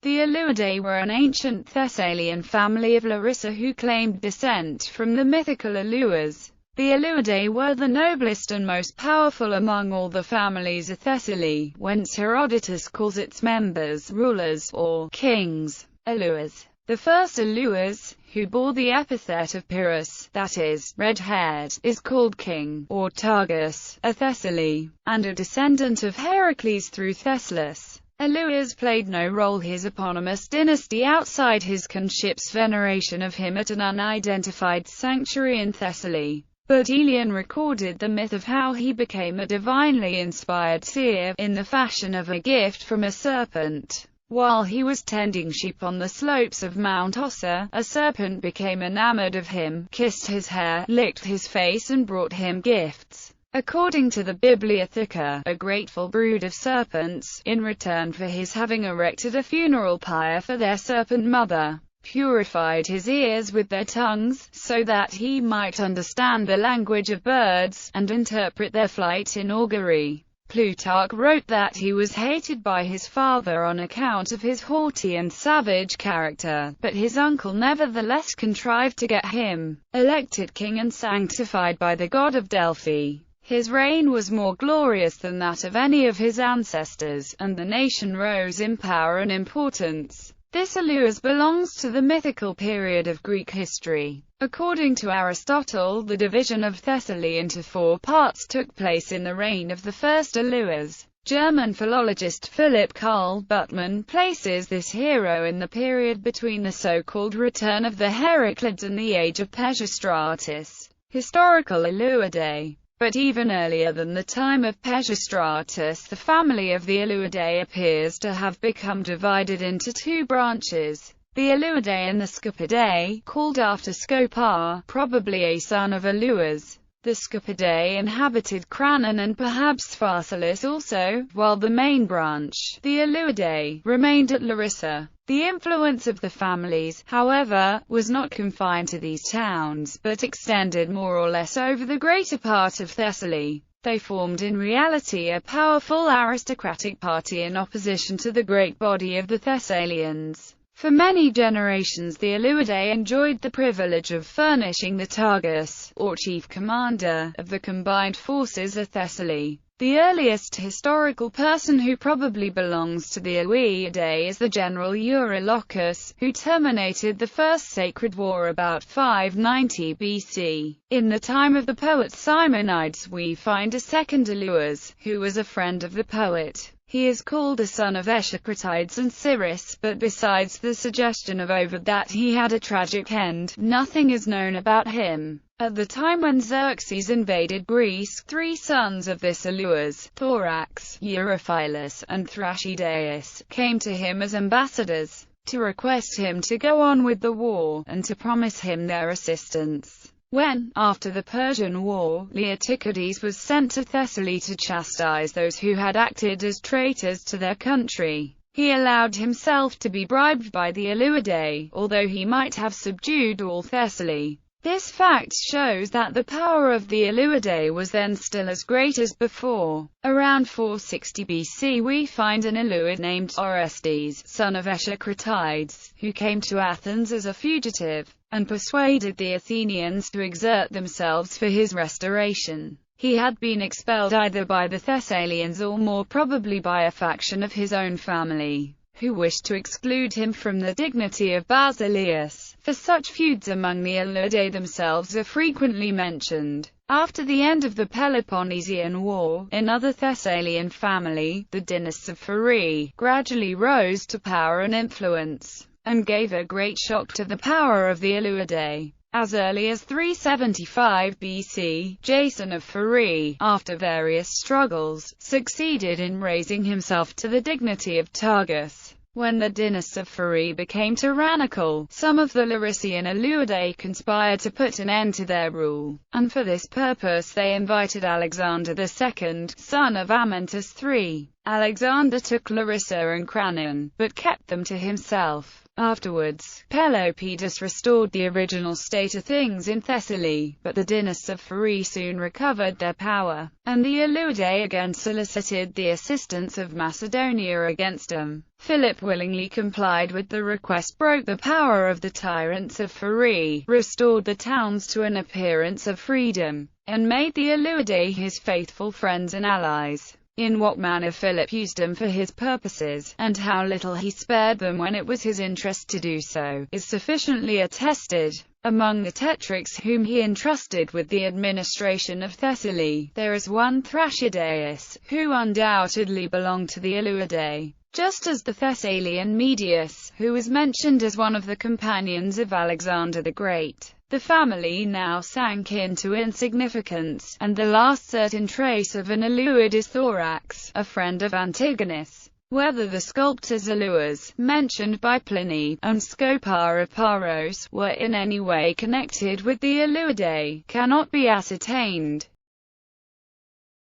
The Aleuadae were an ancient Thessalian family of Larissa who claimed descent from the mythical Aleuas. The Aleuadae were the noblest and most powerful among all the families of Thessaly, whence Herodotus calls its members rulers, or kings, Aleuas. The first Aleuas, who bore the epithet of Pyrrhus, that is, red-haired, is called king, or Targus, of Thessaly, and a descendant of Heracles through Thessalus. Aleuas played no role his eponymous dynasty outside his kinship's veneration of him at an unidentified sanctuary in Thessaly. But Aelian recorded the myth of how he became a divinely inspired seer, in the fashion of a gift from a serpent. While he was tending sheep on the slopes of Mount Ossa, a serpent became enamored of him, kissed his hair, licked his face and brought him gifts. According to the Bibliotheca, a grateful brood of serpents, in return for his having erected a funeral pyre for their serpent mother, purified his ears with their tongues, so that he might understand the language of birds, and interpret their flight in augury. Plutarch wrote that he was hated by his father on account of his haughty and savage character, but his uncle nevertheless contrived to get him elected king and sanctified by the god of Delphi. His reign was more glorious than that of any of his ancestors, and the nation rose in power and importance. This Aleuas belongs to the mythical period of Greek history. According to Aristotle, the division of Thessaly into 4 parts took place in the reign of the first Aleuas. German philologist Philipp Karl Buttmann places this hero in the period between the so-called return of the Heraclids and the age of Pisistratus. Historical Aleuadae. But even earlier than the time of Pisistratus, the family of the Aleuadae appears to have become divided into 2 branches. The Aleuadae and the Scupidae, called after Scopar, probably a son of Aleuas. The Scupidae inhabited Crannon and perhaps Pharsalus also, while the main branch, the Aleuadae, remained at Larissa. The influence of the families, however, was not confined to these towns, but extended more or less over the greater part of Thessaly. They formed in reality a powerful aristocratic party in opposition to the great body of the Thessalians. For many generations the Aleuadae enjoyed the privilege of furnishing the Targus, or chief commander, of the combined forces of Thessaly. The earliest historical person who probably belongs to the Aleuadae is the general Eurylochus, who terminated the First Sacred War about 590 BC. In the time of the poet Simonides we find a second Aleuas, who was a friend of the poet. He is called a son of Echecratides and Cyrus, but besides the suggestion of Ovid that he had a tragic end, nothing is known about him. At the time when Xerxes invaded Greece, 3 sons of this Aleuas, Thorax, Euryphilus, and Thrashidaeus, came to him as ambassadors, to request him to go on with the war, and to promise him their assistance. When, after the Persian War, Leotychides was sent to Thessaly to chastise those who had acted as traitors to their country, he allowed himself to be bribed by the Aleuadae, although he might have subdued all Thessaly. This fact shows that the power of the Aleuadae was then still as great as before. Around 460 BC we find an Aleuad named Orestes, son of Echecratides, who came to Athens as a fugitive, and persuaded the Athenians to exert themselves for his restoration. He had been expelled either by the Thessalians or more probably by a faction of his own family, who wished to exclude him from the dignity of basileus, for such feuds among the Aleuadae themselves are frequently mentioned. After the end of the Peloponnesian War, another Thessalian family, the dynasts of Pheræ, gradually rose to power and influence, and gave a great shock to the power of the Aleuadae. As early as 375 BC, Jason of Pheræ, after various struggles, succeeded in raising himself to the dignity of Targus. When the dynasts of Pheræ became tyrannical, some of the Larissaean Aleuadae conspired to put an end to their rule, and for this purpose they invited Alexander II, son of Amyntas III. Alexander took Larissa and Crannon, but kept them to himself. Afterwards, Pelopidas restored the original state of things in Thessaly, but the dynasts of Pherai soon recovered their power, and the Aleuadae again solicited the assistance of Macedonia against them. Philip willingly complied with the request, broke the power of the tyrants of Pherai, restored the towns to an appearance of freedom, and made the Aleuadae his faithful friends and allies. In what manner Philip used them for his purposes, and how little he spared them when it was his interest to do so, is sufficiently attested. Among the tetrarchs whom he entrusted with the administration of Thessaly, there is one Thrashydaeus, who undoubtedly belonged to the Aleuadae, just as the Thessalian Medius, who was mentioned as one of the companions of Alexander the Great. The family now sank into insignificance, and the last certain trace of an Aleuad is Thorax, a friend of Antigonus. Whether the sculptors Eleuas, mentioned by Pliny, and Scopar of Paros, were in any way connected with the Aleuadae, cannot be ascertained.